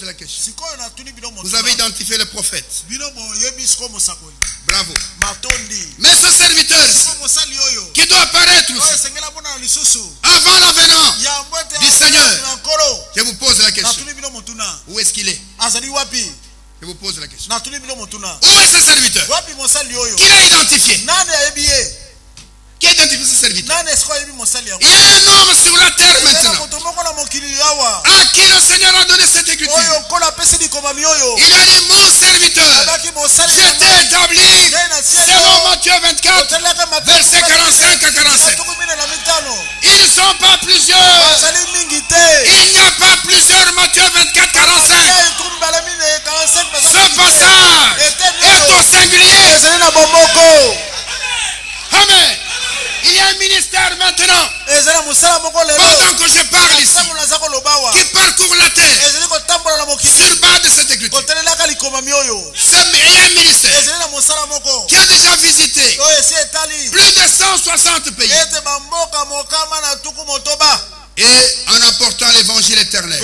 pose la question. Vous avez identifié le prophète. Bravo. Mais ce serviteur qui doit apparaître avant l'avènement du Seigneur, je vous pose la question. Où est-ce qu'il est? Je vous pose la question. Où est ce serviteur? Qui l'a identifié? Qui a identifié ce serviteur? Il y a un homme sur la terre maintenant à qui le Seigneur a donné cette écriture. Il a dit, mon serviteur, je t'ai établi selon Matthieu 24, verset 45 à 47. Ils ne sont pas plusieurs. Il n'y a pas plusieurs Matthieu 24, 45. Ce passage est au singulier. Amen. Il y a un ministère maintenant, pendant que je parle ici, qui parcourt la terre sur base de cette écriture. Il y a un ministère qui a déjà visité plus de 160 pays. Et en apportant l'évangile éternel.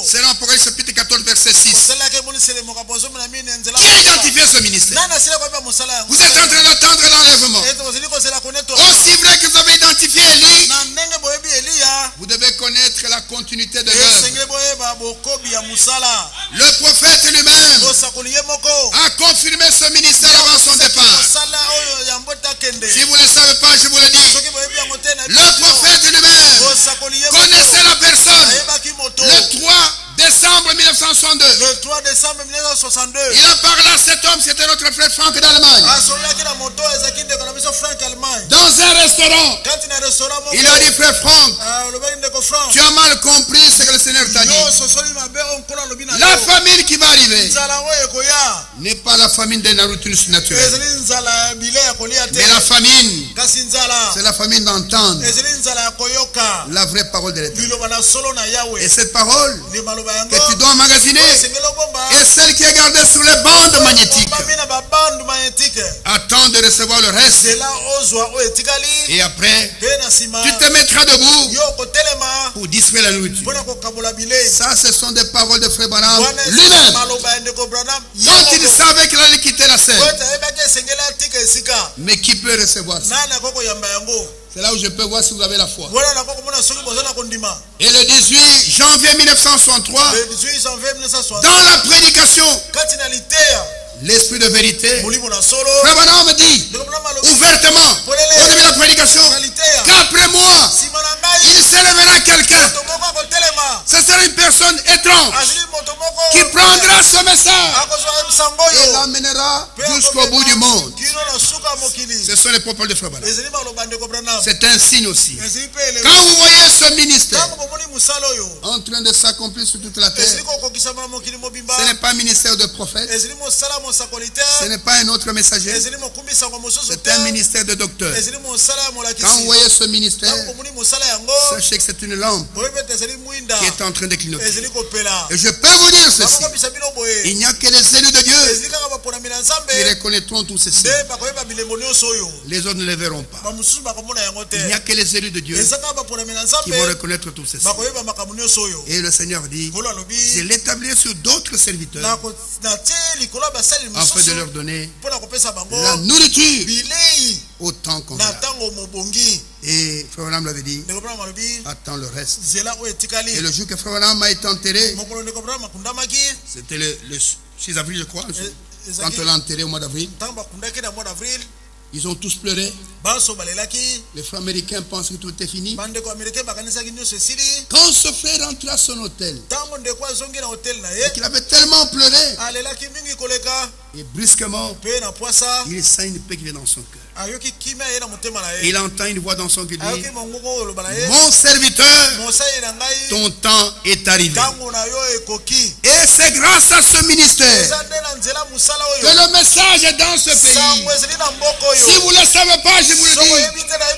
C'est l'Apocalypse chapitre 14 verset 6. Qui a identifié ce ministère? Vous êtes en train d'attendre l'enlèvement. Aussi vrai que vous avez identifié Élie, vous devez connaître la continuité de l'œuvre. Le prophète lui-même a confirmé ce ministère avant son départ. Si vous ne le savez pas, je vous le dis. Le prophète lui-même connaissait la personne. Le 3 décembre 1962. Il a parlé à cet homme, c'était notre frère Franck d'Allemagne. Dans un restaurant, il a dit, frère Franck, tu as mal compris ce que le Seigneur t'a dit. La famine qui va arriver n'est pas la famine de la nourriture naturelle. Mais la famine, c'est la famine d'entendre la vraie parole de l'Éternel. Et cette parole que tu dois emmagasiner est celle qui est gardée sur les bandes magnétiques. Attends de recevoir le reste. Et après, tu te mettras debout pour distribuer la nourriture. Ça, ce sont des paroles de Frère Branham lui-même. Quand il savait qu'il allait quitter la scène. Mais qui peut recevoir ça? C'est là où je peux voir si vous avez la foi. Et le 18 janvier 1963, dans la prédication, l'esprit de vérité, Frère Branham me dit ouvertement au début de la prédication qu'après moi, il s'élèvera quelqu'un. Ce sera une personne étrange qui prendra ce message et l'amènera jusqu'au bout du monde. Ce sont les propos de Frère Branham. C'est un signe aussi. Quand vous voyez ce ministère en train de s'accomplir sur toute la terre, ce n'est pas un ministère de prophète. Ce n'est pas un autre messager. C'est un ministère de docteur. Quand vous voyez ce ministère, sachez que c'est une lampe qui est en train de clignoter. Et je peux vous dire ceci. Il n'y a que les élus de Dieu qui reconnaîtront tout ceci. Les autres ne le verront pas. Il n'y a que les élus de Dieu qui vont reconnaître tout ceci. Et le Seigneur dit, je l'établis sur d'autres serviteurs afin de leur donner la nourriture au temps qu'on a. Et Frère Branham l'avait dit, attends le reste. Et le jour que Frère Branham a été enterré, c'était le 6 avril je crois, quand on l'a enterré au mois d'avril, ils ont tous pleuré. Les frères américains pensent que tout était fini. Quand ce frère rentra à son hôtel, et qu'il avait tellement pleuré, et brusquement, il sent une paix qui vient dans son cœur. Il entend une voix dans son cœur qui dit, mon serviteur, ton temps est arrivé. Et c'est grâce à ce ministère que le message est dans ce pays. Si vous ne le savez pas, je vous le dis,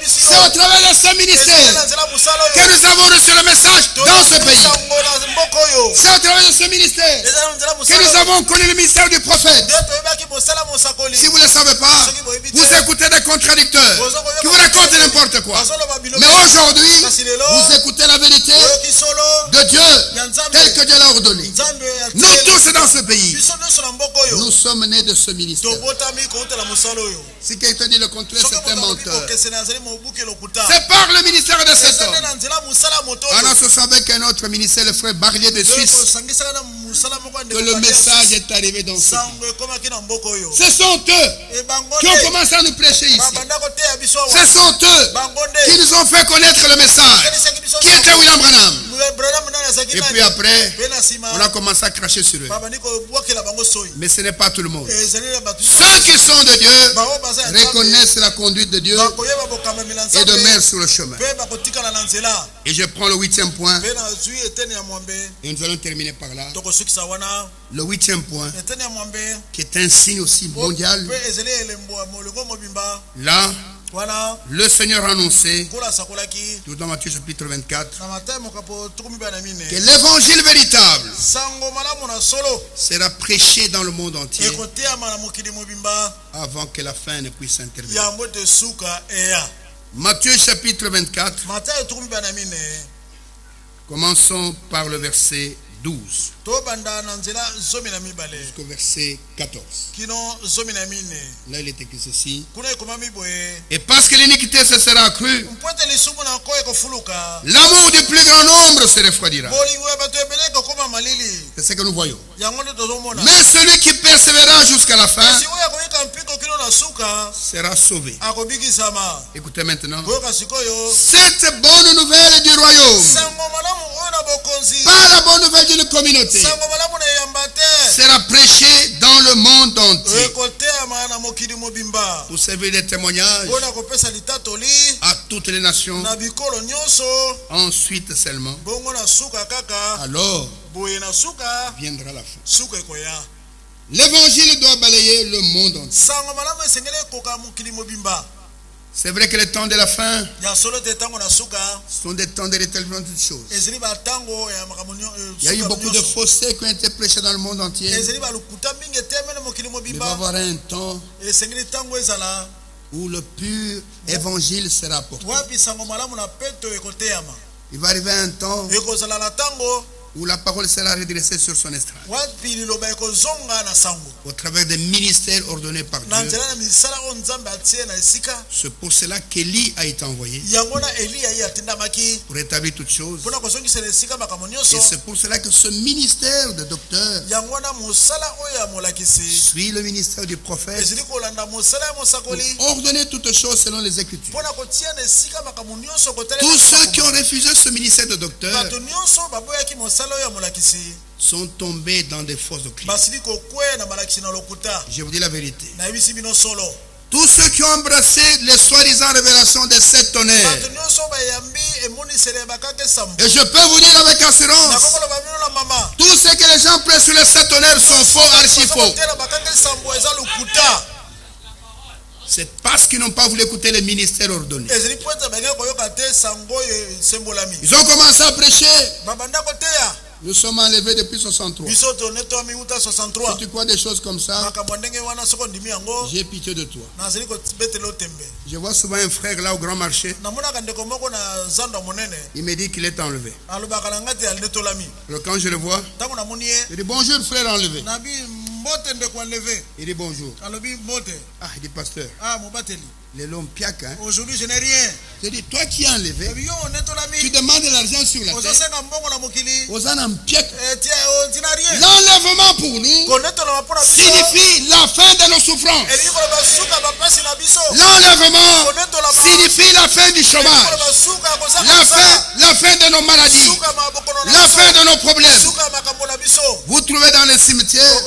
c'est au travers de ce ministère que nous avons reçu le message dans ce pays. C'est au travers de ce ministère que nous avons connu le ministère du prophète. Si vous ne le savez pas, vous écoutez des contradicteurs qui vous racontent n'importe quoi. Mais aujourd'hui, vous écoutez la vérité de Dieu, tel que Dieu l'a ordonné. Nous tous dans ce pays, nous sommes nés de ce ministère. Si quelqu'un dit le contraire, c'est un menteur. C'est par le ministère de cet homme. En associant avec un autre ministère, le frère Barlier de Suisse, que le message est arrivé dans ce pays. Ce sont eux qui ont commencé à nous prêcher ici. Ce sont eux qui nous ont fait connaître le message. Qui était William Branham. Et puis après, on a commencé à cracher sur eux. Mais ce n'est pas tout le monde. Ceux qui sont de Dieu reconnaissent la conduite de Dieu et demeurent sur le chemin. Et je prends le 8e point. Et nous allons terminer par là. Le 8e point, qui est un signe aussi mondial. Là, le Seigneur a annoncé, dans Matthieu chapitre 24, que l'évangile véritable sera prêché dans le monde entier avant que la fin ne puisse intervenir. Matthieu chapitre 24, commençons par le verset 12 jusqu'au verset 14. Là il est écrit ceci. Et parce que l'iniquité se sera accrue, l'amour du plus grand nombre se refroidira. C'est ce que nous voyons. Mais celui qui persévérera jusqu'à la fin sera sauvé. Écoutez maintenant. Cette bonne nouvelle du royaume, pas la bonne nouvelle d'une communauté, sera prêchée dans le monde entier pour servir de témoignage à toutes les nations. Ensuite seulement, alors viendra la fin. L'évangile doit balayer le monde entier. C'est vrai que les temps de la fin sont des temps de rétablissement de choses. Il y a eu beaucoup de faussetés qui ont été prêchés dans le monde entier. Il va y avoir un temps où le pur évangile sera apporté. Il va arriver un temps où la parole sera redressée sur son estrade au travers des ministères ordonnés par Dieu. C'est pour cela qu'Élie a été envoyé pour établir toutes choses. Et c'est pour cela que ce ministère de docteur suit le ministère du prophète pour ordonner toutes choses selon les Écritures. Tous ceux qui ont refusé ce ministère de docteur sont tombés dans des fausses doctrines. Je vous dis la vérité. Tous ceux qui ont embrassé les soi-disant révélations des 7 tonnerres, et je peux vous dire avec assurance, tout ce que les gens prêchent sur les 7 tonnerres sont faux, archi-faux. C'est parce qu'ils n'ont pas voulu écouter les ministères ordonnés. Ils ont commencé à prêcher. Nous sommes enlevés depuis 63. Si tu crois des choses comme ça, j'ai pitié de toi. Je vois souvent un frère là au grand marché. Il me dit qu'il est enlevé. Alors quand je le vois, je dis bonjour frère enlevé. Il dit bonjour. Ah, il dit pasteur. Les longs piaques, hein? Aujourd'hui, je n'ai rien. Je dis, toi qui as enlevé, tu demandes de l'argent sur la terre. L'enlèvement pour nous signifie la fin de nos souffrances. L'enlèvement signifie la fin du chômage, la fin de nos maladies, la fin de nos problèmes. Vous trouvez dans les cimetières,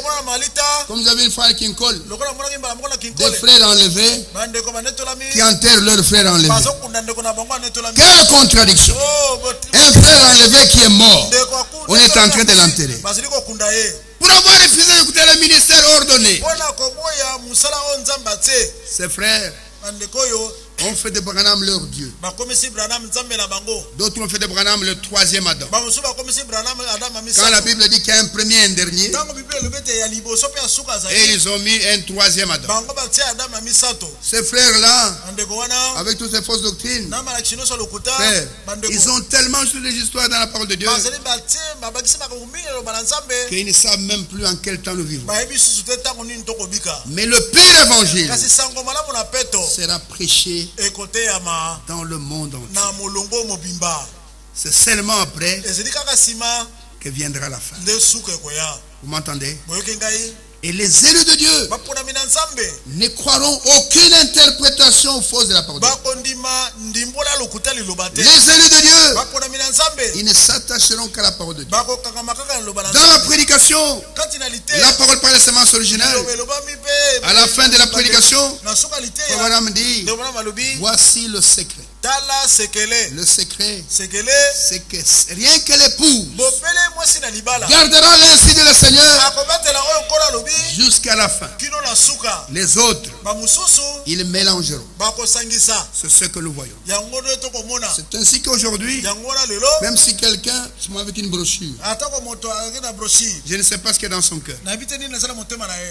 comme vous avez une fois à Kinkol, des frères enlevés qui enterrent leurs frères enlevés. Quelle contradiction! Un frère enlevé qui est mort, on est en train de l'enterrer. Pour avoir refusé d'écouter le ministère ordonné, ces frères ont fait de Branham leur Dieu. D'autres ont fait de Branham le troisième Adam. Quand la Bible dit qu'il y a un premier et un dernier, et ils ont mis un troisième Adam. Ces frères-là, avec toutes ces fausses doctrines, frères, ils ont tellement joué des histoires dans la parole de Dieu qu'ils ne savent même plus en quel temps nous vivons. Mais le pire évangile sera prêché dans le monde entier. C'est seulement après que viendra la fin. Vous m'entendez? Et les élus de Dieu ne croiront aucune interprétation fausse de la parole de Dieu. Les élus de Dieu, ils ne s'attacheront qu'à la parole de Dieu. Dans la prédication, la parole par les semences originales, à la fin de la prédication, Abraham dit, voici le secret. Le secret, c'est que rien que l'épouse gardera l'insigne de le Seigneur jusqu'à la fin. Les autres, ils mélangeront. C'est ce que nous voyons. C'est ainsi qu'aujourd'hui, même si quelqu'un se met avec une brochure, je ne sais pas ce qu'il y a dans son cœur.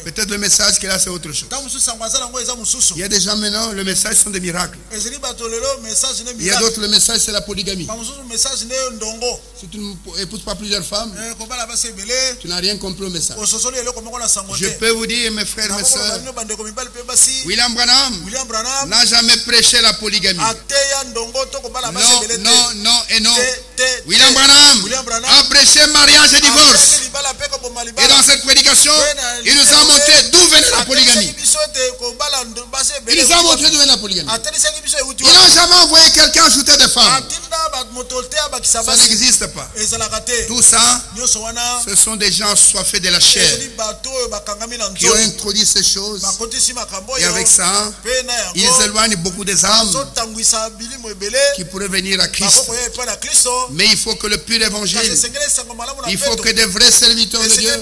Peut-être le message qu'il a, c'est autre chose. Il y a des gens maintenant, le message sont des miracles. Il y a d'autres, le message c'est la polygamie. Si tu n'épouses pas plusieurs femmes, tu n'as rien compris au message. Je peux vous dire, mes frères, mes soeurs, William Branham n'a jamais prêché la polygamie. Non, non et non. William Branham a prêché mariage et divorce. Et dans cette prédication, il nous a montré d'où venait la polygamie. Il nous a montré d'où venait la polygamie. Il n'a jamais envoyé quelqu'un ajouter des femmes. Ça n'existe pas. Tout ça, ce sont des gens soifés de la chair qui ont introduit ces choses. Et avec ça, ils éloignent beaucoup des âmes qui pourraient venir à Christ. Mais il faut que le pur évangile, il faut que des vrais serviteurs de Dieu,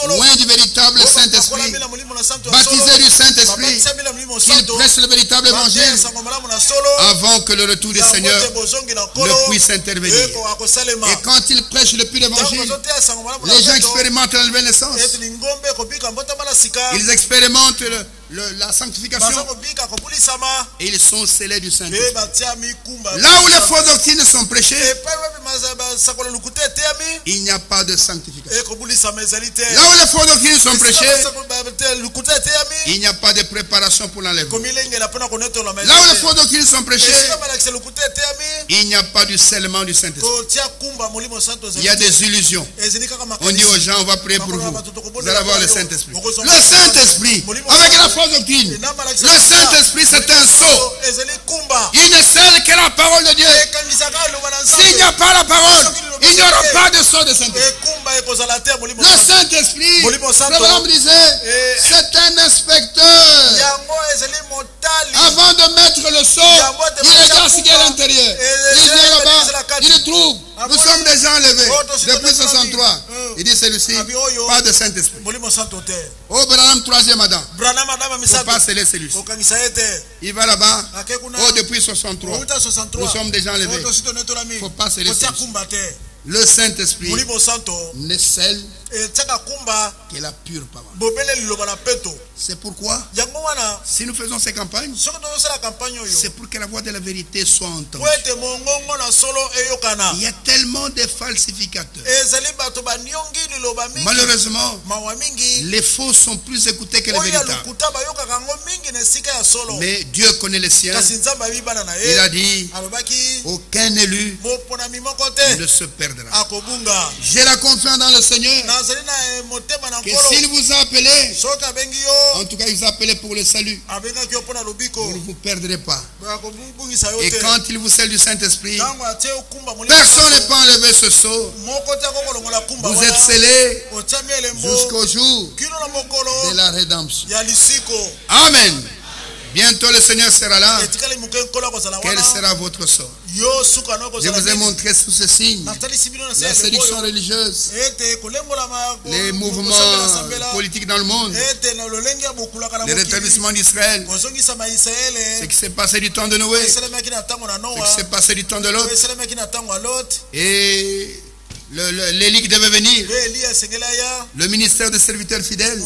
loin du véritable Saint-Esprit, baptisés du Saint-Esprit, qu'ils prêchent le véritable évangile avant que le retour du Seigneur ne puisse intervenir. Et quand ils prêchent le pur évangile, les gens expérimentent la nouvelle naissance. Ils expérimentent la sanctification et ils sont scellés du Saint-Esprit. Là où les fausses doctrines sont prêchées, il n'y a pas de sanctification. Là où les fausses doctrines sont prêchées, il n'y a pas de préparation pour l'enlèvement. Là où les fausses doctrines sont prêchées, il n'y a pas du scellement du Saint-Esprit. Il y a des illusions. On dit aux gens, on va prier pour vous. Vous allez avoir le Saint-Esprit. Le Saint-Esprit, avec la fausse doctrine, le Saint-Esprit c'est un sceau. Il ne scelle que la parole de Dieu. S'il n'y a pas la parole, il n'y aura pas de sceau de Saint-Esprit. Le Saint-Esprit, Abraham disait, c'est un inspecteur. Avant de mettre le sceau, il regarde ce qu'il y a à l'intérieur. Il vient là-bas, il le trouve. Nous sommes déjà enlevés depuis 63. Il dit celui-ci, pas de Saint-Esprit. Oh, Branham, troisième Adam. Il ne faut pas sceller celui-ci. Il va là-bas. Oh, depuis 63. Nous sommes déjà enlevés. Il ne faut pas sceller celui-ci. Le Saint-Esprit ne scelle que la pure parole. C'est pourquoi, si nous faisons ces campagnes, c'est pour que la voix de la vérité soit entendue. Il y a tellement de falsificateurs. Malheureusement, les faux sont plus écoutés que les véritables. Mais Dieu connaît les siens. Il a dit, aucun élu ne se perdra. J'ai la confiance dans le Seigneur que s'il vous a appelé, en tout cas il vous a appelé pour le salut, vous ne vous perdrez pas. Et quand il vous scelle du Saint-Esprit, personne ne peut enlever ce sceau. Vous êtes scellés jusqu'au jour de la rédemption. Amen. Bientôt le Seigneur sera là. Quel sera votre sort? Je vous ai montré tous ces signes. La séduction religieuse, les mouvements politiques dans le monde, le rétablissement d'Israël, ce qui s'est passé du temps de Noé, ce qui s'est passé du temps de Lot, et l'Élie devait venir, le ministère des serviteurs fidèles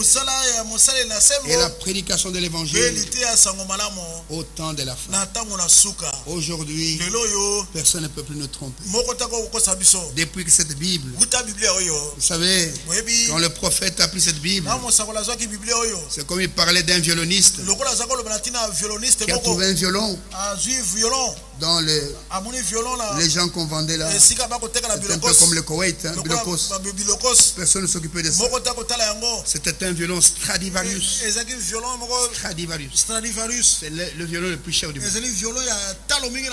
et la prédication de l'évangile au temps de la fin. Aujourd'hui, personne ne peut plus nous tromper. Depuis que cette Bible, vous savez, quand le prophète a pris cette Bible, c'est comme il parlait d'un violoniste qui a trouvé un violon dans les gens qu'on vendait là. C'est un peu comme le Koweït, hein, personne ne s'occupait de ça. C'était un violon Stradivarius. C'est le violon le plus cher du monde.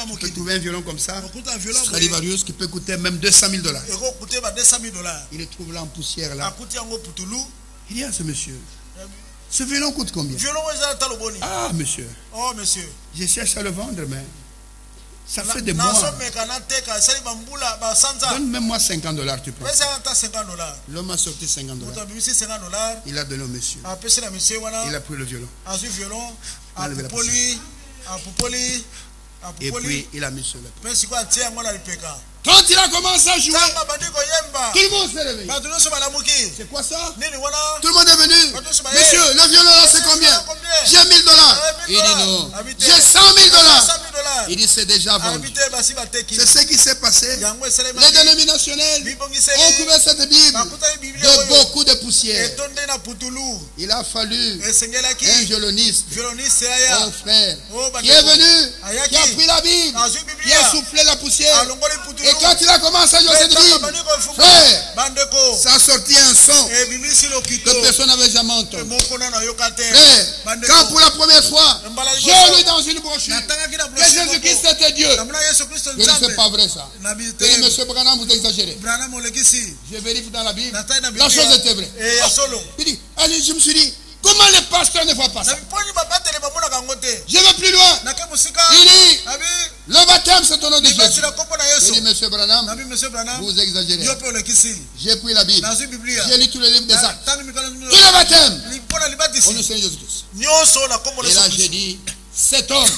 On peut trouver un violon comme ça, Stradivarius, qui peut coûter même 200 000 $. Il le trouve là en poussière là. Il dit à ce monsieur, ce violon coûte combien? Ah monsieur, je cherche à le vendre, mais ça fait des mois. Donne-moi moi 50 $, tu prends. L'homme a sorti 50 $. Il a donné au monsieur. Il a pris le violon. Et puis il a mis sur le pied. Quand il a commencé à jouer, tout le monde s'est réveillé. C'est quoi ça? Tout le monde est venu. Monsieur, le violon là c'est combien? J'ai 1 000 $. Il dit non. J'ai 100 000 $. Il dit c'est déjà vendu. C'est ce qui s'est passé. Les dénominationnels ont couvert cette Bible de beaucoup de poussière. Il a fallu un violoniste, un frère, qui est venu, qui a pris la Bible, qui a soufflé la poussière. Et quand il a commencé à jouer cette Bible, frère, ça a sorti un son que personne n'avait jamais entendu. Frère, quand pour la première fois, j'ai lu dans une brochure que Jésus-Christ était Dieu. Je dis, c'est pas vrai ça. Je dis, monsieur Branham, vous exagérez. Je vérifie dans la Bible, la chose était vraie. Il dit, allez, je me suis dit, comment les pasteurs ne voient pas ça? Je vais plus loin. Il dit, le baptême c'est au nom de Jésus. Il dit, monsieur Branham, vous exagérez. J'ai pris la Bible. J'ai lu tous les livres des actes. Tous les baptêmes au nom de Jésus-Christ. Et là j'ai dit, cet homme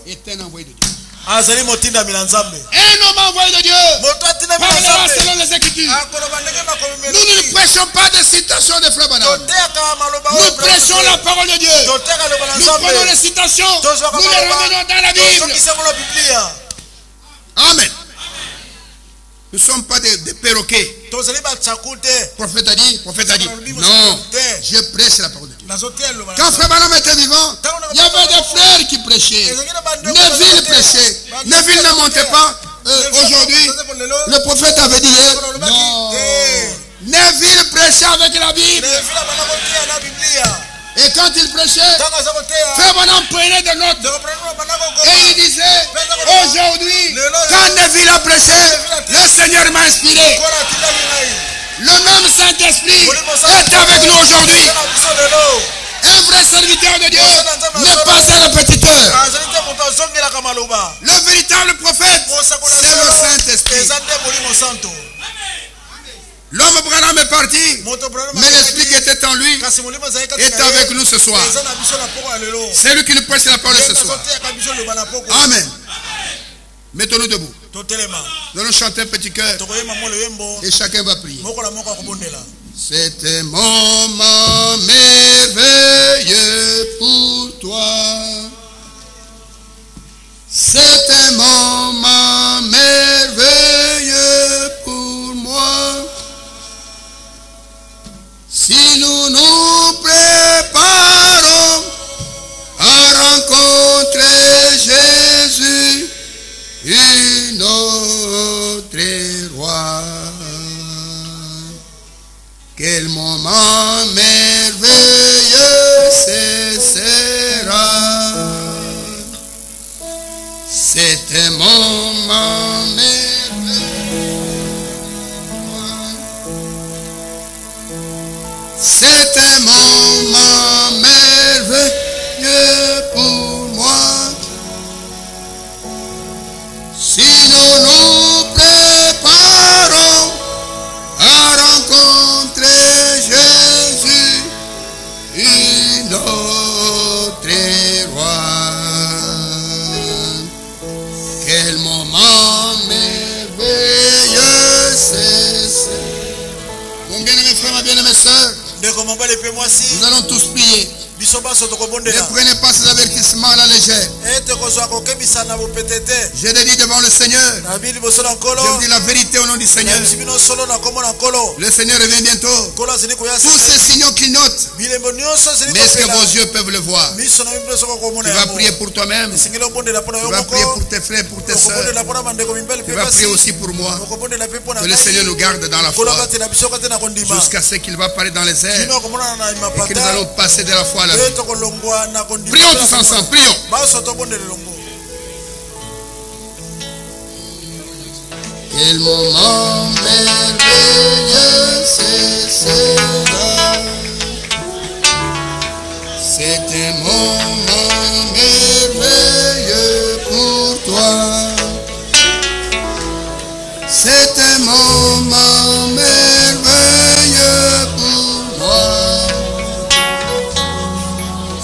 est un envoyé de Dieu. Un homme envoyé de Dieu parlera selon les Écritures. Nous ne prêchons pas des citations de Frère Branham. Nous prêchons la parole de Dieu. Nous prenons les citations, nous les remenons dans la Bible. Amen. Nous ne sommes pas des perroquets. Prophète a dit, non, je prêche la parole de Dieu. Quand Frère Branham était vivant, il y avait des frères qui prêchaient. Neville prêchait. Neville ne montait pas. Aujourd'hui, le prophète avait dit, non. Neville prêchait avec la Bible. Et quand il prêchait, Frère Branham prenait des notes. Et il disait, aujourd'hui, quand Neville a prêché, le Seigneur m'a inspiré. Le même Saint-Esprit est avec nous aujourd'hui. Un vrai serviteur de Dieu n'est pas un répétiteur. Le véritable prophète, c'est le Saint-Esprit. L'homme Branham est parti, mais l'esprit qui était en lui est avec nous ce soir. C'est lui qui nous prêche la parole ce soir. Amen. Mettons-nous debout. Nous allons chanter un petit cœur et chacun va prier. C'est un moment merveilleux pour toi. C'est un moment merveilleux pour moi. Si nous nous préparons à rencontrer Jésus, notre roi. Quel moment merveilleux ce sera. C'est un moment merveilleux. C'est un moment merveilleux et sœurs, nous allons tous prier. Ne prenez pas ces avertissements à la légère. Je l'ai dit devant le Seigneur. Je vous dis la vérité au nom du Seigneur. Le Seigneur revient bientôt. Tous ces signaux clignotent. Mais est-ce que vos yeux peuvent le voir? Tu vas prier pour toi-même. Tu vas prier pour tes frères, pour tes sœurs. Tu vas prier aussi pour moi. Que le Seigneur nous garde dans la foi. Jusqu'à ce qu'il va parler dans les airs. Et que nous allons passer de la foi à la vie. Prions tous ensemble, prions. Quel moment merveilleux c'est cela. C'est un moment merveilleux pour toi. C'est un moment merveilleux pour moi.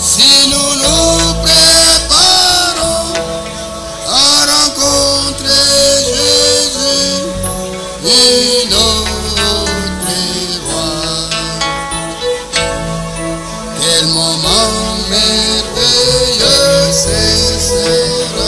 Si nous nous préparons à rencontrer Jésus, notre roi. Quel moment merveilleux ce sera.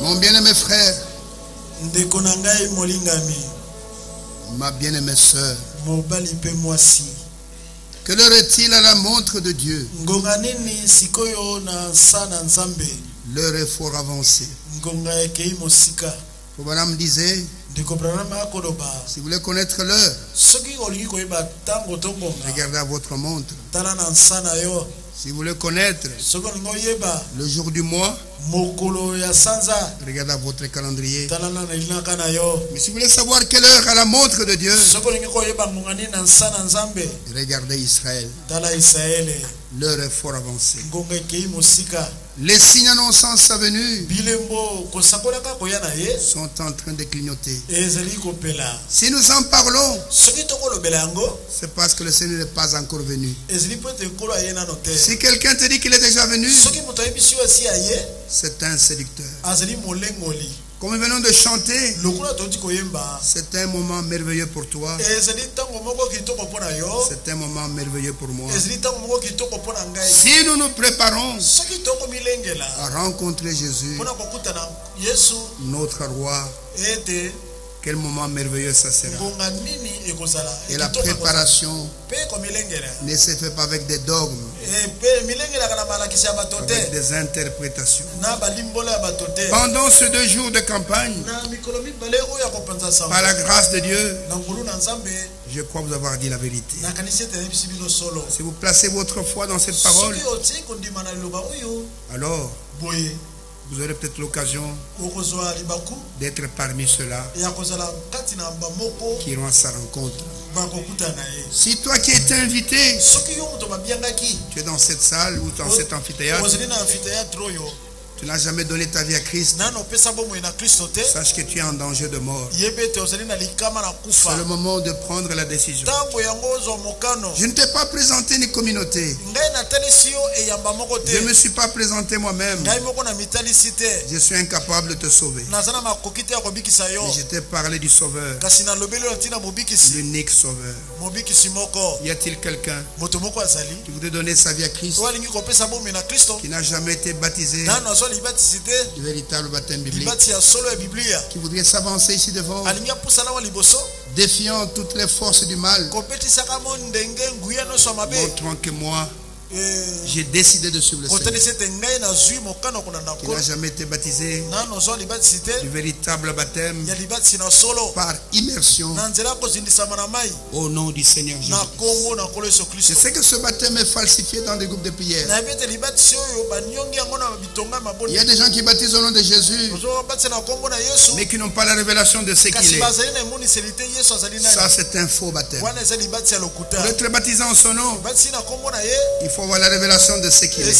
Mon bien-aimé frère, ma bien-aimée sœur, que leur est-il à la montre de Dieu? L'heure est fort avancée. Branham disait, si vous voulez connaître l'heure, regardez à votre montre. Si vous voulez connaître le jour du mois, regardez à votre calendrier. Mais si vous voulez savoir quelle heure à la montre de Dieu, regardez Israël. L'heure est fort avancée. Les signes annonçant sa venue sont en train de clignoter. Si nous en parlons, c'est parce que le Seigneur n'est pas encore venu. Si quelqu'un te dit qu'il est déjà venu, c'est un séducteur. Comme nous venons de chanter, c'est un moment merveilleux pour toi. C'est un moment merveilleux pour moi. Si nous nous préparons à rencontrer Jésus, notre roi, quel moment merveilleux ça sera. Et la préparation ne se fait pas avec des dogmes, avec des interprétations. Pendant ces 2 jours de campagne, par la grâce de Dieu, je crois vous avoir dit la vérité. Si vous placez votre foi dans cette parole, alors vous aurez peut-être l'occasion d'être parmi ceux-là qui iront à sa rencontre. Si toi qui es invité, tu es dans cette salle ou dans cet amphithéâtre, tu n'as jamais donné ta vie à Christ, sache que tu es en danger de mort. C'est le moment de prendre la décision. Je ne t'ai pas présenté une communauté. Je ne me suis pas présenté moi-même. Je suis incapable de te sauver. Mais je t'ai parlé du Sauveur, l'unique Sauveur. Y a-t-il quelqu'un qui voudrait donner sa vie à Christ, qui n'a jamais été baptisé du véritable baptême biblique, qui voudrait s'avancer ici devant, défiant toutes les forces du mal, montrant que moi j'ai décidé de suivre le Seigneur. Il n'a jamais été baptisé du véritable baptême par immersion au nom du Seigneur Jésus. Je sais que ce baptême est falsifié dans des groupes de prière. Il y a des gens qui baptisent au nom de Jésus, mais qui n'ont pas la révélation de ce qu'il est. Ça, c'est un faux baptême. Pour être baptisé en son nom, il faut avoir la révélation de ce qu'il est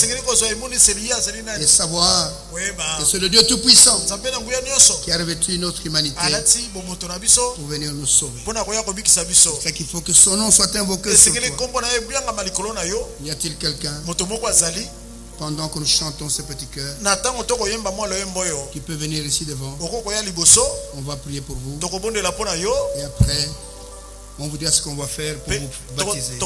et savoir que c'est le Dieu Tout-Puissant qui a revêtu une autre humanité pour venir nous sauver. C'est qu'il faut que son nom soit invoqué sur toi. Y a-t-il quelqu'un, pendant que nous chantons ce petit cœur, qui peut venir ici devant? On va prier pour vous et après on vous dira ce qu'on va faire pour vous baptiser.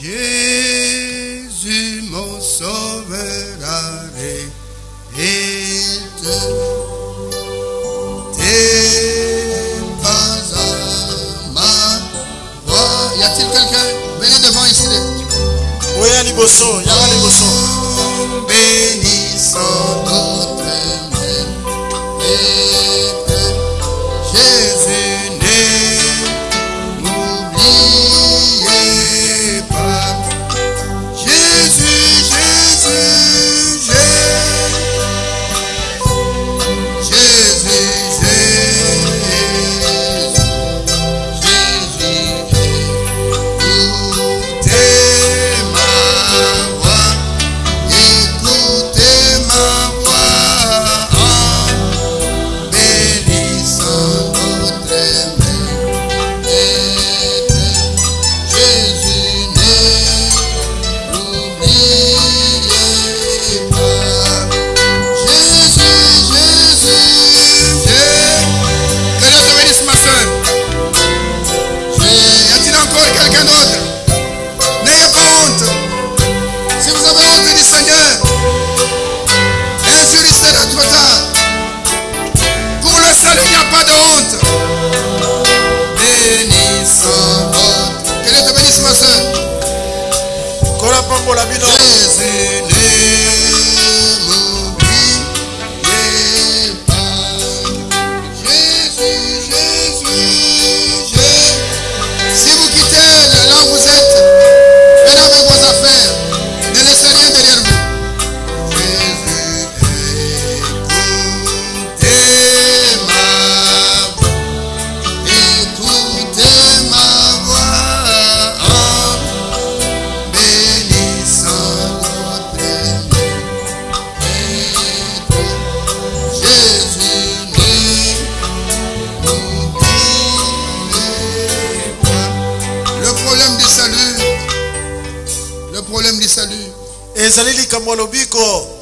Jésus mon sauveur arrête tes pas à ma voix. Y a-t-il quelqu'un? Venez devant ici. Oui, à Liboso. Bénissons notre Maître. Jésus n'est, n'oubliez pas. Jésus,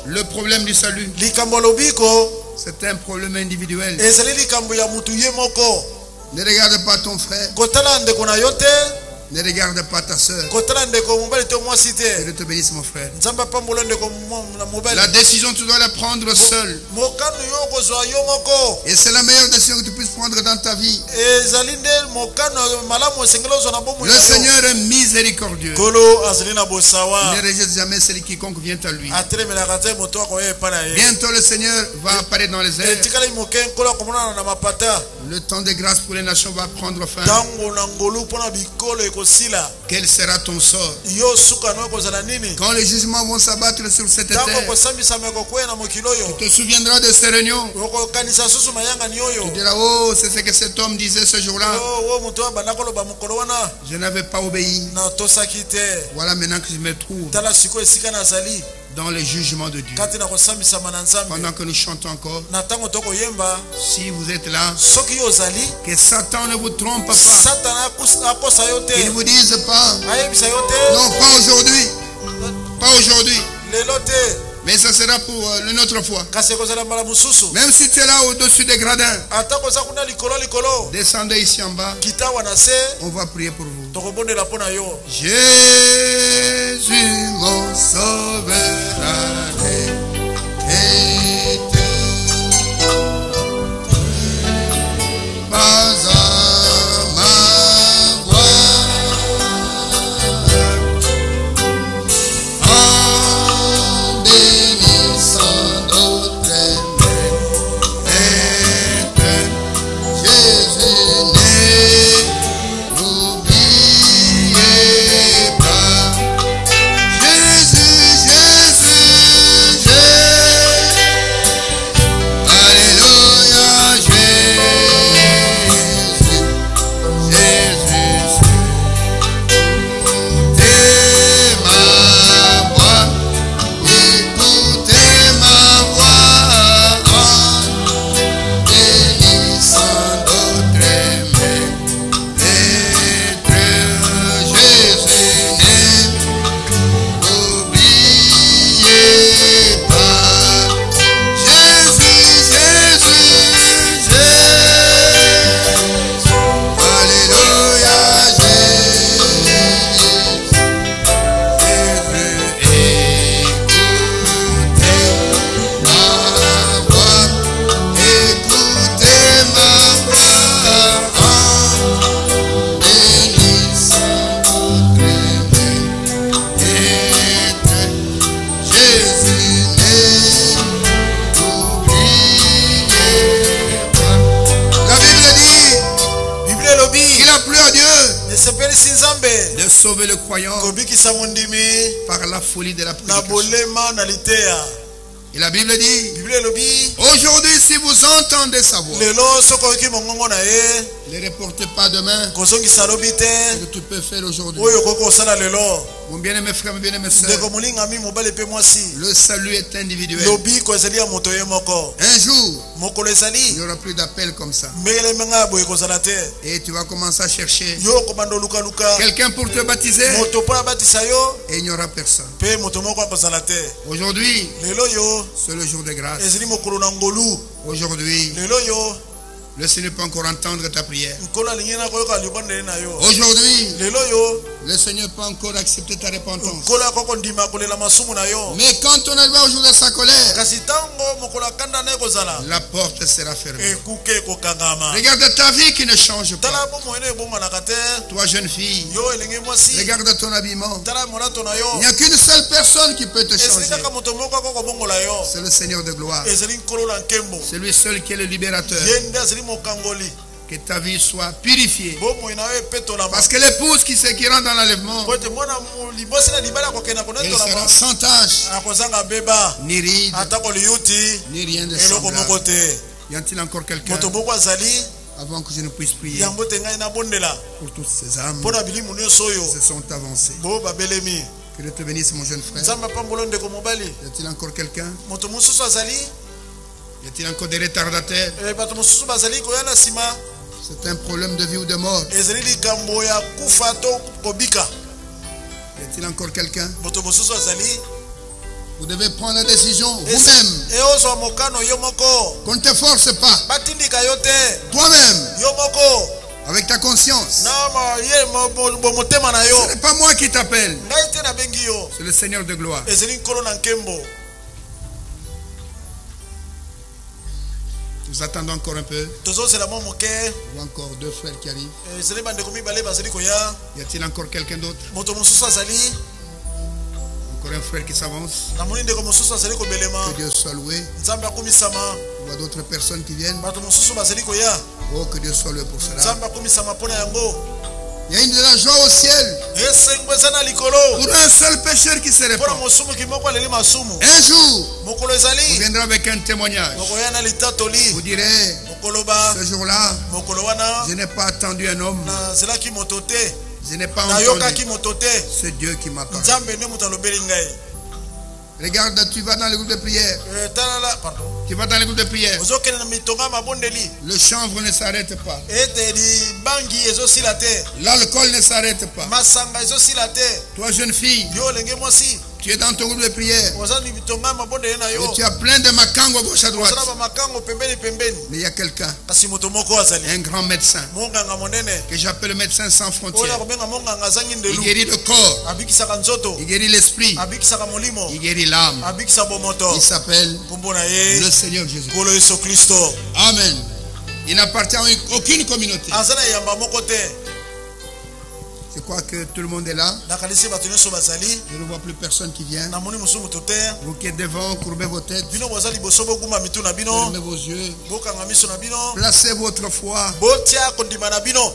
Le problème du salut, c'est un problème individuel. Ne regarde pas ton frère. Ne regarde pas ta soeur. Que Dieu te bénisse, mon frère. La décision, tu dois la prendre seul. Et c'est la meilleure décision que tu puisses prendre dans ta vie. Le Seigneur est miséricordieux. Il ne rejette jamais celui quiconque vient à lui. Bientôt le Seigneur va apparaître dans les airs. Le temps de grâce pour les nations va prendre fin. Quel sera ton sort? Quand les jugements vont s'abattre sur cette terre, tu te souviendras de ces réunions. Tu diras, oh, c'est ce que cet homme disait ce jour-là. Je n'avais pas obéi. Voilà maintenant que je me trouve dans les jugements de Dieu. Pendant que nous chantons encore, si vous êtes là, que Satan ne vous trompe pas. Il ne vous dise pas, non, pas aujourd'hui. Pas aujourd'hui. Mais ça sera pour une autre fois. Même si tu es là au-dessus des gradins, descendez ici en bas. On va prier pour vous. Jésus mon sauveur arrête pas à ma voix. de sauver le croyant par la folie de la prédication. Et la Bible dit, aujourd'hui si vous entendez sa voix, ne reportez pas demain ce que tu peux faire aujourd'hui. Mon bien-aimé frère, mon bien-aimé soeur, le salut est individuel. Un jour, il n'y aura plus d'appel comme ça. Et tu vas commencer à chercher quelqu'un pour te baptiser et il n'y aura personne. Aujourd'hui, c'est le jour de grâce. Aujourd'hui, le Seigneur peut encore entendre ta prière. Aujourd'hui, le Seigneur peut encore accepter ta repentance. Mais quand on arrive au jour de sa colère, la porte sera fermée. Regarde ta vie qui ne change pas. Toi, jeune fille, regarde ton habillement. Il n'y a qu'une seule personne qui peut te changer. C'est le Seigneur de gloire. C'est lui seul qui est le libérateur. Que ta vie soit purifiée. Parce que l'épouse qui rentre dans l'enlèvement, elle sera sans tache, ni ride, ni rien de semblable. Y a-t-il encore quelqu'un avant que je ne puisse prier pour toutes ces âmes qui se sont avancées? Que Dieu te bénisse, mon jeune frère. Y a-t-il encore quelqu'un? Y a-t-il encore des retardataires? C'est un problème de vie ou de mort. Y a-t-il encore quelqu'un? Vous devez prendre la décision vous-même. Qu'on ne te force pas. Toi-même. Avec ta conscience. Ce n'est pas moi qui t'appelle. C'est le Seigneur de gloire. Nous attendons encore un peu. Il y a encore deux frères qui arrivent. Y a-t-il encore quelqu'un d'autre? Encore un frère qui s'avance. Que Dieu soit loué. Il y a d'autres personnes qui viennent. Oh, que Dieu soit loué pour cela. Il y a une de la joie au ciel pour un seul pécheur qui se répand. Un jour, vous viendrez avec un témoignage. Vous direz, ce jour-là, je n'ai pas attendu un homme. Je n'ai pas entendu. C'est Dieu qui m'a parlé. Regarde, tu vas dans le groupe de prière. Tu vas dans le groupe de prière. Le chanvre ne s'arrête pas. L'alcool ne s'arrête pas. Toi, jeune fille, tu es dans ton groupe de prière. Et tu as plein de makango à gauche à droite. Mais il y a quelqu'un, un grand médecin, que j'appelle le médecin sans frontières. Il guérit le corps. Il guérit l'esprit. Il guérit l'âme. Il s'appelle le Seigneur Jésus. Amen. Il n'appartient à aucune communauté. Je crois que tout le monde est là. Je ne vois plus personne qui vient. Vous qui êtes devant, courbez vos têtes. Fermez vos yeux. Placez votre foi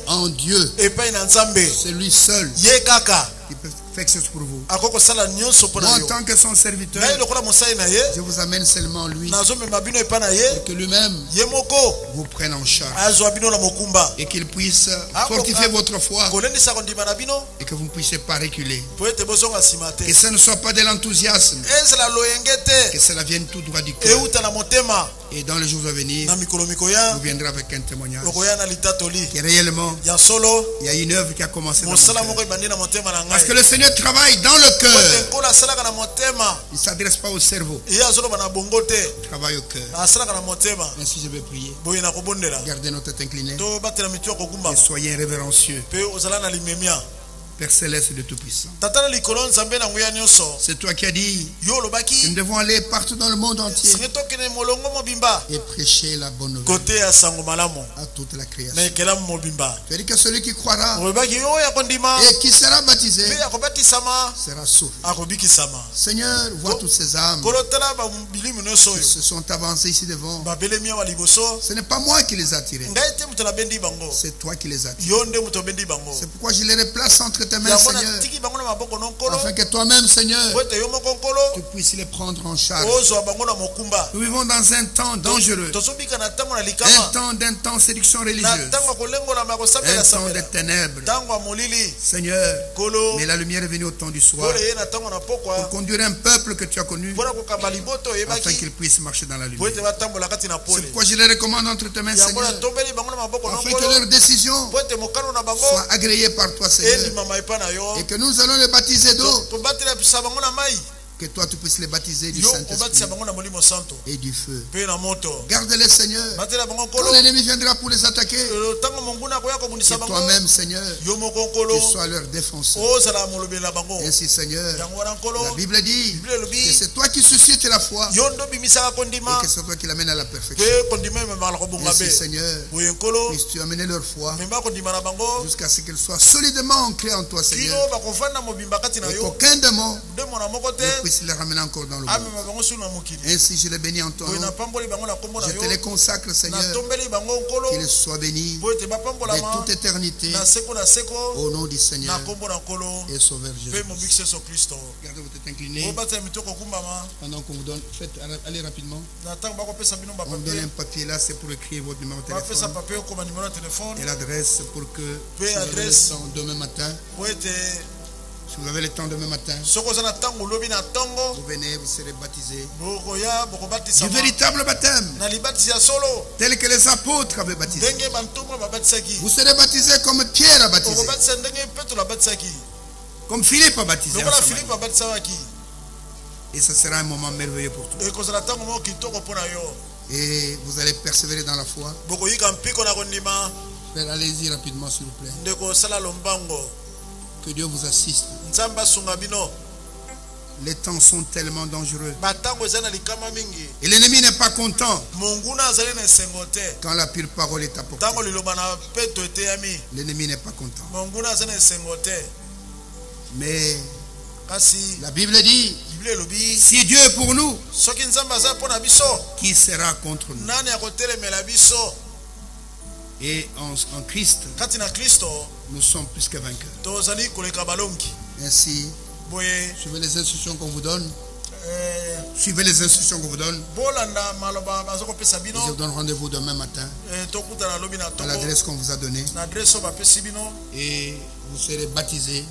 en Dieu. C'est lui seul qui peut faire quelque chose pour vous. Moi, en tant que son serviteur, je vous amène seulement lui. Et que lui-même vous prenne en charge. Et qu'il puisse fortifier votre foi. Et que vous ne puissiez pas reculer. Que ça ne soit pas de l'enthousiasme. Que cela vienne tout droit du cœur. Et dans les jours à venir, vous viendrez avec un témoignage. Et réellement, il y a une œuvre qui a commencé dans mon cœur. Parce que le Seigneur travaille dans le cœur. Il ne s'adresse pas au cerveau. Il travaille au cœur. Ainsi je vais prier. Gardez nos têtes inclinées. Et soyez révérencieux. Père céleste de Tout-Puissant, c'est toi qui as dit que nous devons aller partout dans le monde entier et prêcher la bonne nouvelle à toute la création. Tu as dit que celui qui croira et qui sera baptisé sera sauvé. Seigneur, vois toutes ces âmes qui se sont avancées ici devant. Ce n'est pas moi qui les ai attirés, c'est toi qui les as attirés. C'est pourquoi je les replace entre tes mains, Seigneur, afin que toi-même, Seigneur, tu puisses les prendre en charge. Nous vivons dans un temps dangereux, un temps d'intense séduction religieuse, un temps de ténèbres. Seigneur, mais la lumière est venue au temps du soir pour conduire un peuple que tu as connu afin qu'il puisse marcher dans la lumière. C'est pourquoi je les recommande entre tes mains, Seigneur, afin que leurs décisions soient agréées par toi, Seigneur, et que nous allons les baptiser d'eau, que toi tu puisses les baptiser du Saint-Esprit et du feu. Garde-les, Seigneur, quand l'ennemi viendra pour les attaquer, que toi-même, Seigneur, tu sois leur défenseur. Ainsi, Seigneur, la Bible dit que c'est toi qui suscites la foi et que c'est toi qui l'amènes à la perfection. Ainsi, Seigneur, puisses-tu amener leur foi jusqu'à ce qu'elle soit solidement ancrée en toi, Seigneur, et qu'aucun démon ne puisse les ramener encore dans le monde. Ainsi, je les bénis en ton nom. Je te les consacre, Seigneur, qu'ils soient bénis de toute éternité au nom du Seigneur et Sauveur Jésus. Gardez votre tête inclinée pendant qu'on vous donne. Faites, allez rapidement. On donne un papier là, c'est pour écrire votre numéro de téléphone et l'adresse pour que vous avez le temps demain matin. Si vous avez le temps demain matin, vous venez, vous serez baptisés du véritable baptême, tel que les apôtres avaient baptisé. Vous serez baptisés comme Pierre a baptisé, comme Philippe a baptisé. Et ce sera un moment merveilleux pour tous. Et vous allez persévérer dans la foi. Allez-y rapidement, s'il vous plaît. Que Dieu vous assiste. Les temps sont tellement dangereux. Et l'ennemi n'est pas content quand la pure parole est apportée. L'ennemi n'est pas content. Mais la Bible dit, si Dieu est pour nous, qui sera contre nous? Et en Christ, nous sommes plus que vainqueurs. Ainsi, suivez les instructions qu'on vous donne. Suivez les instructions qu'on vous donne. Je vous donne rendez-vous demain matin à l'adresse qu'on vous a donnée. Et vous serez baptisés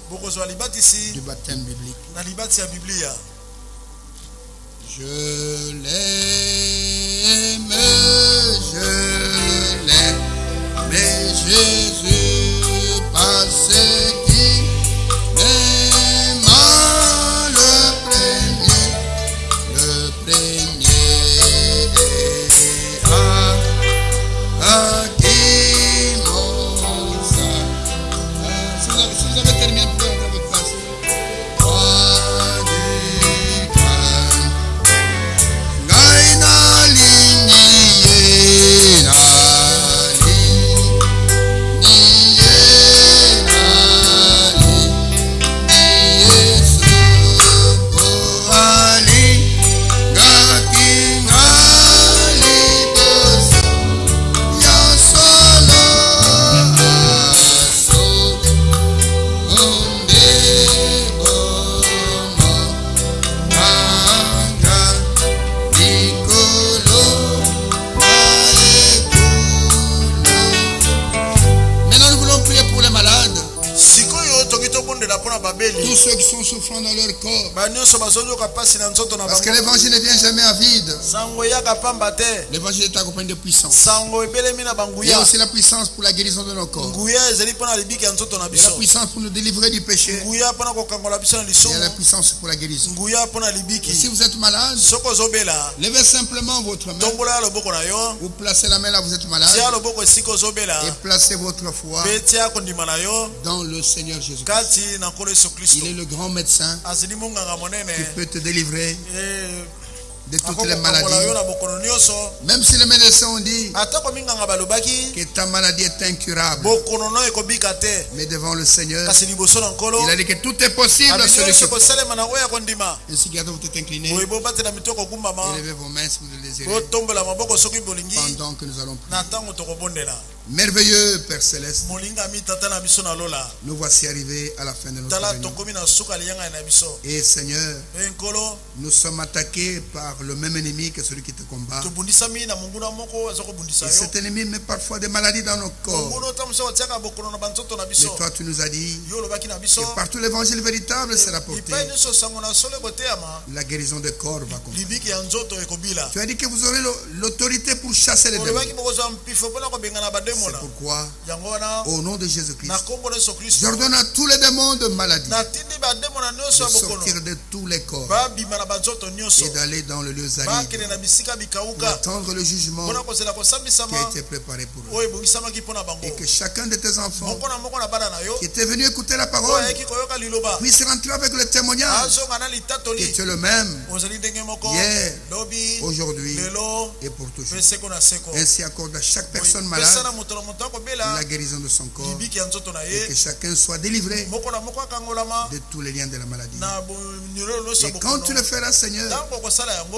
du baptême biblique. Je l'aime, mais Jésus parce qu'il m'aima le premier à qui mon sang. Si vous avez terminé, vous pouvez entrer votre place. Gaina lini Tous ceux qui sont souffrants dans leur corps. Parce que l'évangile ne vient jamais à vide. L'évangile est accompagné de puissance. Il y a aussi la puissance pour la guérison de nos corps. Il y a la puissance pour nous délivrer du péché. Il y a la puissance pour la guérison. Et si vous êtes malade, levez simplement votre main. Vous placez la main là, vous êtes malade. Et placez votre foi dans le Seigneur Jésus-Christ. Il est le grand médecin qui peut te délivrer de toutes les maladies. Même si les médecins ont dit que ta maladie est incurable, mais devant le Seigneur, il a dit que tout est possible à celui qui croit. Ainsi, gardez votre tête inclinée. Élevez vos mains si vous le désirez, pendant que nous allons prier. Merveilleux Père Céleste, nous voici arrivés à la fin de notre réunion. Et Seigneur, nous sommes attaqués par le même ennemi que celui qui te combat. Et cet ennemi met parfois des maladies dans nos corps. Mais toi tu nous as dit que partout l'évangile véritable sera porté, la guérison des corps va continuer. Tu as dit que vous aurez l'autorité pour chasser les démons. C'est pourquoi, au nom de Jésus-Christ, j'ordonne à tous les démons de maladie de sortir de tous les corps et d'aller dans le lieu aride pour attendre le jugement qui a été préparé pour eux. Et que chacun de tes enfants qui était venu écouter la parole puisse rentrer avec le témoignage que tu es le même hier, aujourd'hui et pour toujours. Ainsi accorde à chaque personne malade la guérison de son corps et que chacun soit délivré de tous les liens de la maladie. Et quand tu le feras, Seigneur,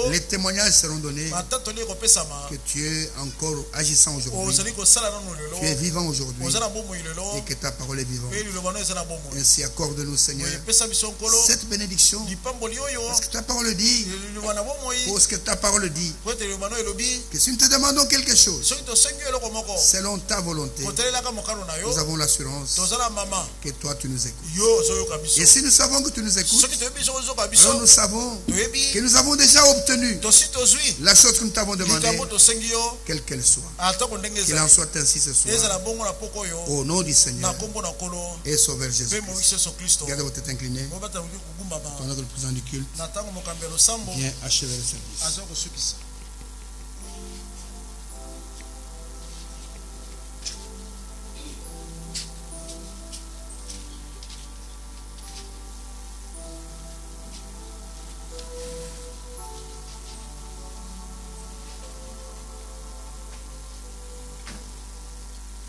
les témoignages seront donnés que tu es encore agissant aujourd'hui, tu es vivant aujourd'hui et que ta parole est vivante. Ainsi accorde-nous, Seigneur, cette bénédiction, parce que ta parole dit, parce que ta parole dit que si nous te demandons quelque chose selon ta volonté, nous avons l'assurance que toi tu nous écoutes. Et si nous savons que tu nous écoutes, alors nous savons que nous avons déjà obtenu la chose que nous t'avons demandé, quelle qu'elle soit. Qu'il en soit ainsi ce soir, au nom du Seigneur et Sauveur Jésus-Christ. Gardez votre tête inclinée pendant que le président du culte vient achever le service.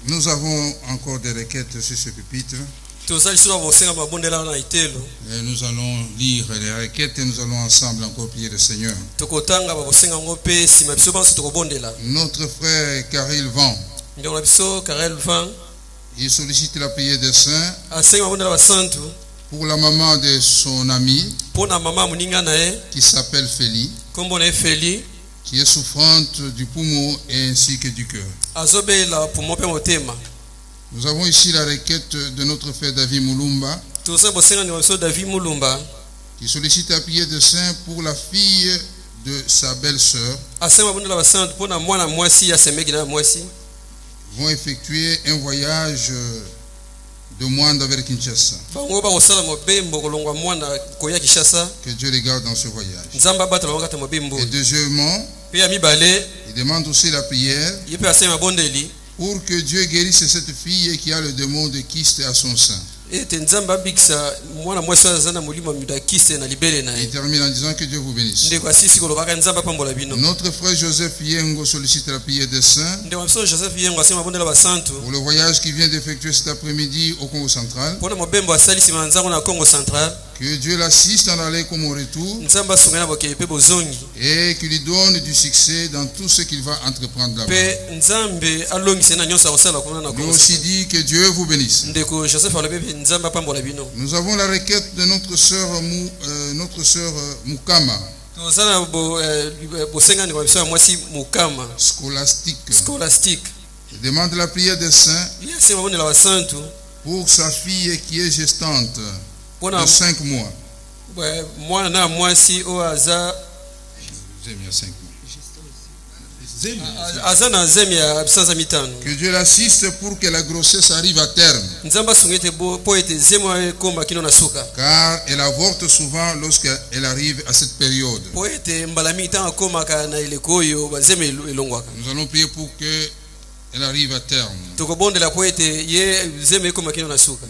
Nous avons encore des requêtes sur ce pupitre. Et nous allons lire les requêtes et nous allons ensemble encore prier le Seigneur. Notre frère Karel Van, il sollicite la prière des saints pour la maman de son ami qui s'appelle Félie, qui est souffrante du poumon ainsi que du cœur. Nous avons ici la requête de notre frère David Mulumba, qui sollicite la prière de saint pour la fille de sa belle-sœur. Vont effectuer un voyage de Mwanda vers Kinshasa. Que Dieu les garde dans ce voyage. Et deuxièmement, il demande aussi la prière pour que Dieu guérisse cette fille qui a le démon de kyste à son sein. Il termine en disant que Dieu vous bénisse. Notre frère Joseph Yengo sollicite la prière des saints pour le voyage qu'il vient d'effectuer cet après-midi au Congo central. Que Dieu l'assiste en aller comme au retour et qu'il lui donne du succès dans tout ce qu'il va entreprendre là-bas. Lui aussi dit que Dieu vous bénisse. Nous avons la requête de notre sœur Mukama, scolastique. Il demande la prière des saints pour sa fille qui est gestante. de 5 mois. Moi, moi, si au hasard. Zem, il y a 5 mois. Que Dieu l'assiste pour que la grossesse arrive à terme. Car elle avorte souvent lorsqu'elle arrive à cette période. Nous allons prier pour qu'elle arrive à terme.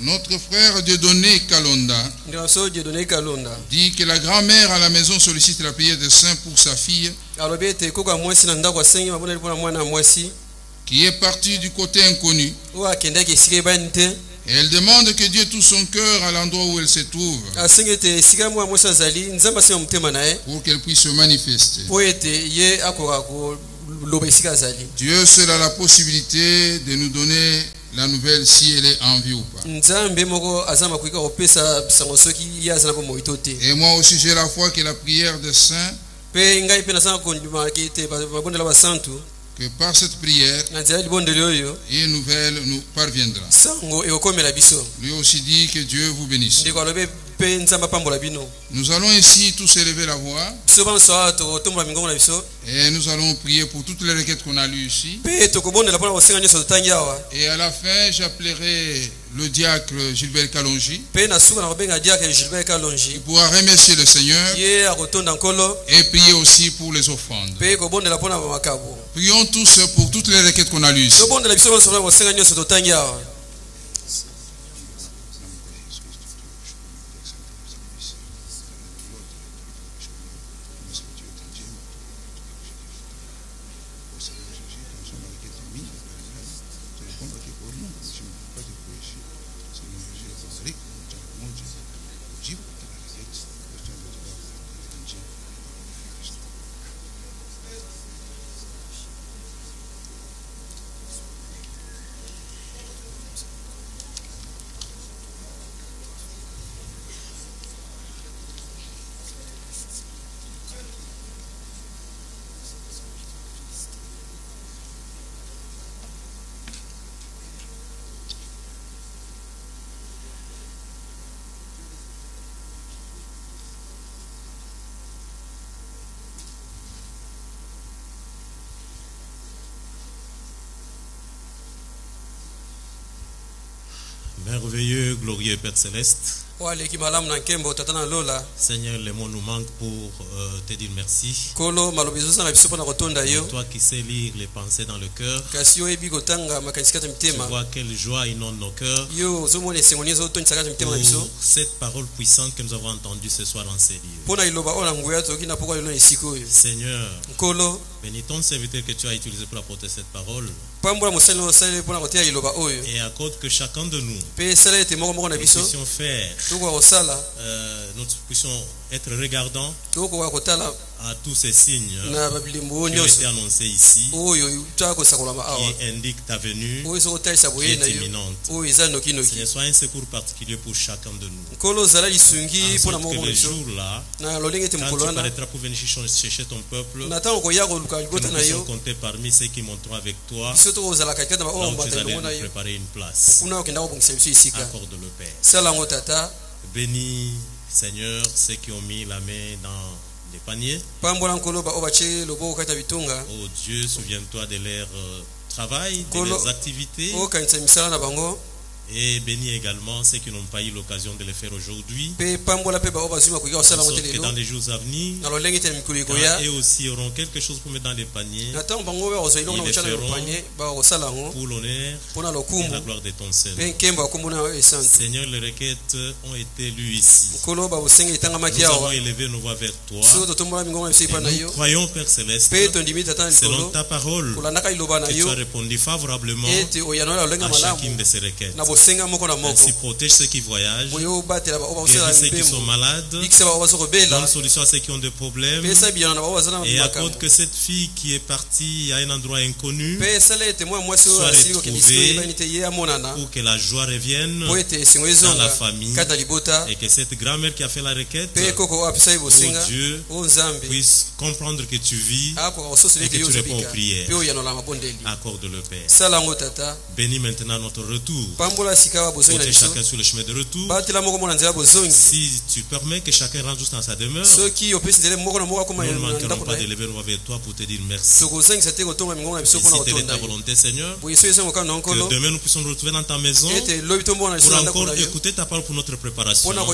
Notre frère Dieudonné Kalonda dit que la grand-mère à la maison sollicite la prière des saints pour sa fille qui est partie du côté inconnu. Et elle demande que Dieu touche son cœur à l'endroit où elle se trouve pour qu'elle puisse se manifester. Dieu seul a la possibilité de nous donner la nouvelle si elle est en vie ou pas. Et moi aussi j'ai la foi que la prière des saints, que par cette prière, une nouvelle nous parviendra. Lui aussi dit que Dieu vous bénisse. Nous allons ici tous élever la voix et nous allons prier pour toutes les requêtes qu'on a lues ici. Et à la fin, j'appellerai le diacre Gilbert Kalonji. Il pourra remercier le Seigneur et prier aussi pour les offrandes. Prions tous pour toutes les requêtes qu'on a lues ici. Merveilleux, glorieux Père Céleste. Seigneur, les mots nous manquent pour te dire merci. Toi qui sais lire les pensées dans le cœur, tu vois quelle joie inonde nos cœurs pour cette parole puissante que nous avons entendue ce soir dans ces lieux. Seigneur, bénis ton serviteur que tu as utilisé pour apporter cette parole. Et accorde que chacun de nous puissions faire, nous puissions être regardants à tous ces signes qui ont été annoncés ici, qui indiquent ta venue, qui est imminente. Seigneur, sois un secours particulier pour chacun de nous. En sorte que les jours-là, quand tu paraîtras pour venir chercher ton peuple, que nous puissions compter parmi ceux qui monteront avec toi, là où tu allais nous préparer une place. Accorde le Père. Bénis, Seigneur, ceux qui ont mis la main dans les paniers. Oh Dieu, souviens-toi de leur travail, de leurs activités. Et bénis également ceux qui n'ont pas eu l'occasion de le faire aujourd'hui. En sorte que dans les jours à venir, quand eux aussi auront quelque chose pour mettre dans les paniers, ils le feront pour l'honneur et la gloire de ton Seigneur. Seigneur, les requêtes ont été lues ici. Nous avons élevé nos voix vers toi. Et nous croyons, Père Céleste, selon ta parole, que tu as répondu favorablement à chacune de ces requêtes. Ainsi, protège ceux qui voyagent, guéris ceux qui sont malades, donne solution à ceux qui ont des problèmes, et accorde que cette fille qui est partie à un endroit inconnu soit retrouvée pour que la joie revienne dans la famille, et que cette grand-mère qui a fait la requête, oh Dieu, puisse comprendre que tu vis et que tu réponds aux prières. Accorde le Père. Bénis maintenant notre retour. Porter chacun sur le chemin de retour. Si tu permets que chacun rentre juste dans sa demeure, nous ne manquerons pas de lever nos voix vers toi pour te dire merci. Et si telle est ta volonté, Seigneur, que demain nous puissions nous retrouver dans ta maison pour encore écouter ta parole pour notre préparation. Seigneur,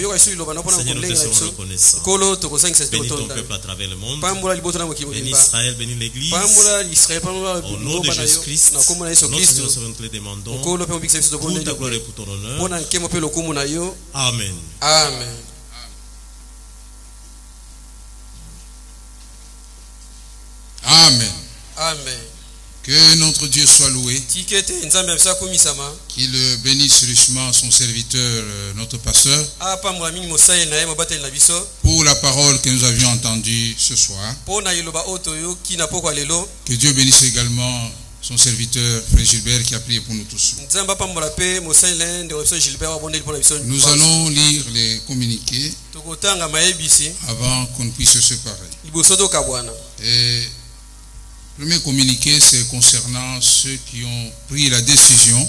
nous te serons reconnaissants. Bénis ton peuple à travers le monde. Bénis Israël, bénis l'Église. Au nom de Jésus-Christ, notre Seigneur, nous te le demandons. Pour ta gloire et pour ton honneur. Amen. Amen. Amen. Amen. Que notre Dieu soit loué. Qu'il bénisse richement son serviteur, notre pasteur, pour la parole que nous avions entendue ce soir. Que Dieu bénisse également son serviteur, Frère Gilbert, qui a prié pour nous tous. Nous allons lire les communiqués avant qu'on ne puisse se séparer. Et le premier communiqué, c'est concernant ceux qui ont pris la décision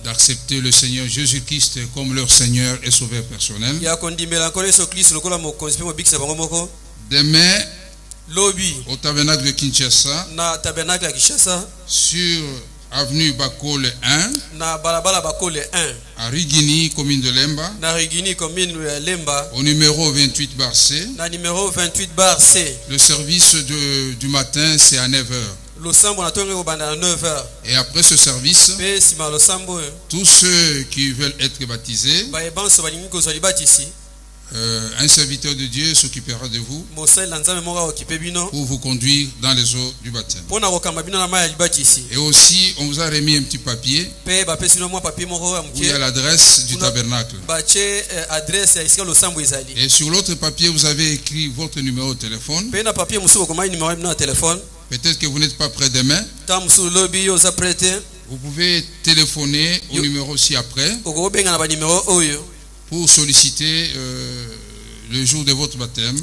d'accepter le Seigneur Jésus-Christ comme leur Seigneur et Sauveur personnel. Demain, au tabernacle de Kinshasa, sur avenue Bakole 1, à Rigini, commune de Lemba, au numéro 28 Barcé. Le service du matin, c'est à 9h. Et après ce service, tous ceux qui veulent être baptisés, un serviteur de Dieu s'occupera de vous pour vous conduire dans les eaux du baptême. Et aussi, on vous a remis un petit papier où il y a l'adresse du tabernacle. Et sur l'autre papier, vous avez écrit votre numéro de téléphone. Peut-être que vous n'êtes pas prêt demain. Vous pouvez téléphoner au numéro ci-après pour solliciter le jour de votre baptême.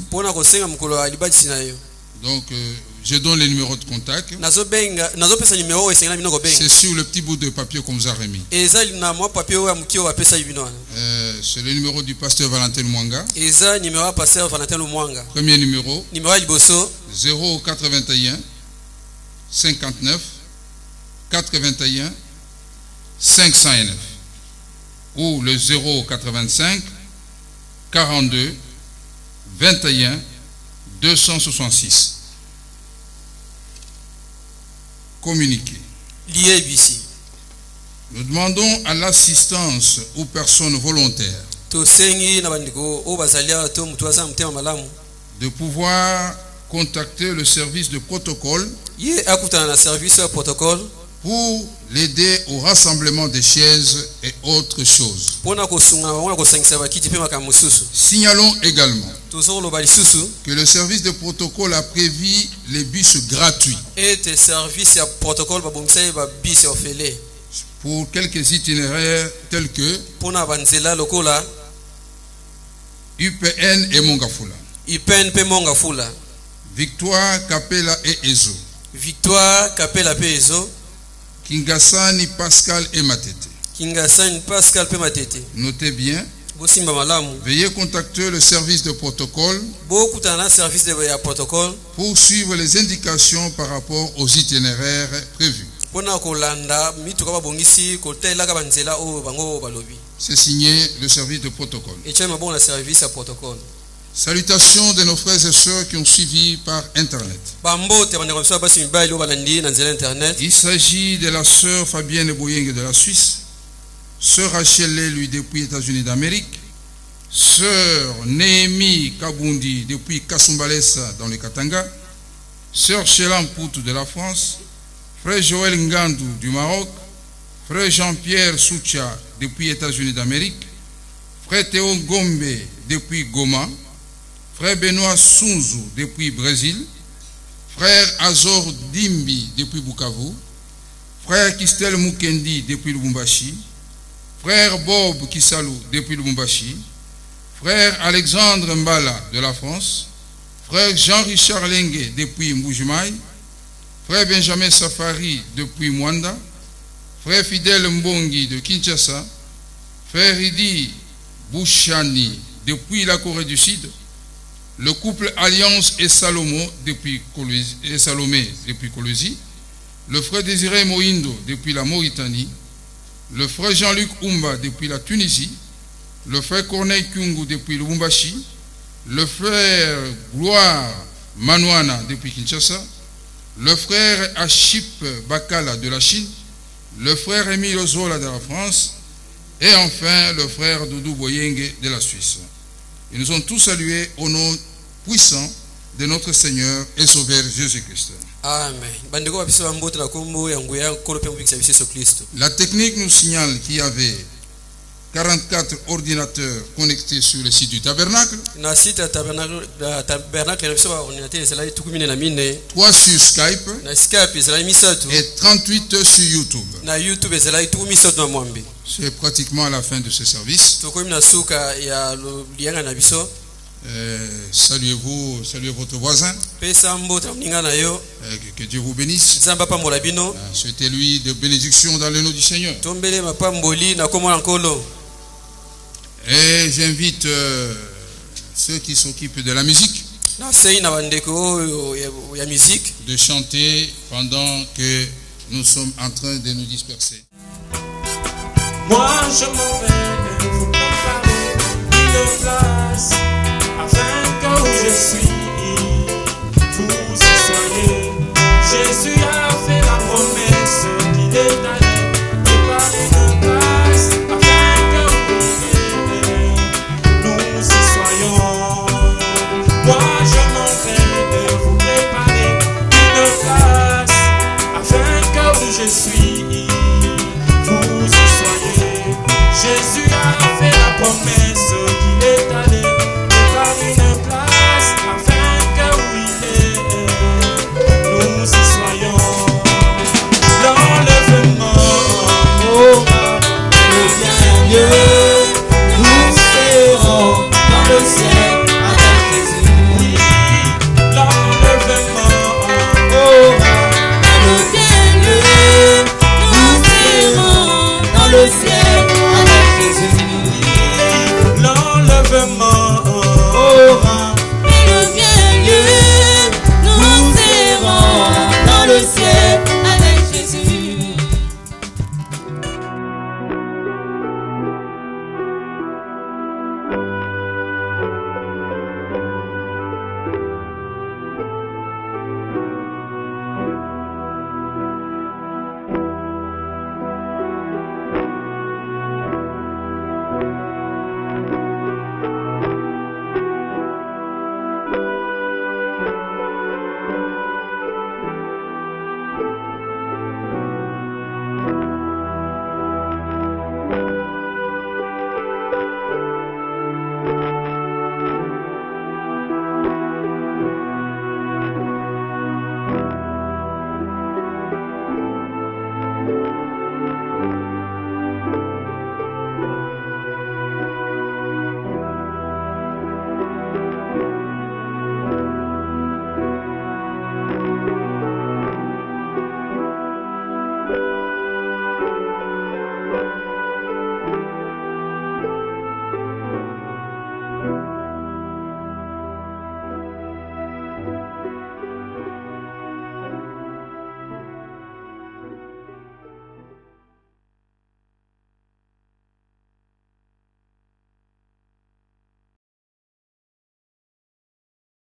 Donc, je donne les numéros de contact. C'est sur le petit bout de papier qu'on vous a remis. C'est le numéro du pasteur Valentin Mwanga. Premier numéro 081 59 81 509 ou le 085 42 21 266. Communiquer. Nous demandons à l'assistance aux personnes volontaires de pouvoir contacter le service de protocole pour l'aider au rassemblement des chaises et autres choses. Signalons également que le service de protocole a prévu les bus gratuits pour quelques itinéraires tels que UPN et Mongafula, Victoire, Capella et Ezo, Kingasani, Pascal et Matete. Notez bien. Veuillez contacter le service de protocole pour suivre les indications par rapport aux itinéraires prévus. C'est signé le service de protocole. Salutations de nos frères et sœurs qui ont suivi par Internet. Il s'agit de la sœur Fabienne Boyeng de la Suisse, sœur Rachel lui depuis les États-Unis d'Amérique, sœur Néhémie Kabundi depuis Kasumbalesa dans le Katanga, sœur Sheila Poutou de la France, frère Joël Ngandou du Maroc, frère Jean-Pierre Soucha depuis les États-Unis d'Amérique, frère Théo Gombe depuis Goma, frère Benoît Sunzu depuis Brésil, frère Azor Dimbi depuis Bukavu, frère Kistel Mukendi depuis Lubumbashi, frère Bob Kisalou depuis Lubumbashi, frère Alexandre Mbala de la France, frère Jean-Richard Lengue depuis Mbujimaï, frère Benjamin Safari depuis Mwanda, frère Fidèle Mbongi de Kinshasa, frère Idi Bouchani depuis la Corée du Sud, le couple Alliance et Salomé depuis Colosie, le frère Désiré Moindo depuis la Mauritanie, le frère Jean-Luc Oumba depuis la Tunisie, le frère Corneille Kungu depuis Lubumbashi, le frère Gloire Manouana depuis Kinshasa, le frère Achip Bakala de la Chine, le frère Émile Ozola de la France, et enfin le frère Doudou Boyenge de la Suisse. Ils nous ont tous salués au nom puissant de notre Seigneur et Sauveur Jésus-Christ. Amen. La technique nous signale qu'il y avait 44 ordinateurs connectés sur le site du tabernacle. 3 sur Skype. Et 38 sur YouTube. C'est pratiquement à la fin de ce service. Saluez votre voisin. Que Dieu vous bénisse. Souhaitez-lui de bénédictions dans le nom du Seigneur. Et j'invite ceux qui s'occupent de la musique de chanter pendant que nous sommes en train de nous disperser. Moi je m'en vais vous préparer une place, afin que où je suis, vous y soyez. Jésus a fait la promesse qu'il est allé préparer une place, afin que nous y soyons. Moi je m'en vais vous préparer une place, afin que où je suis.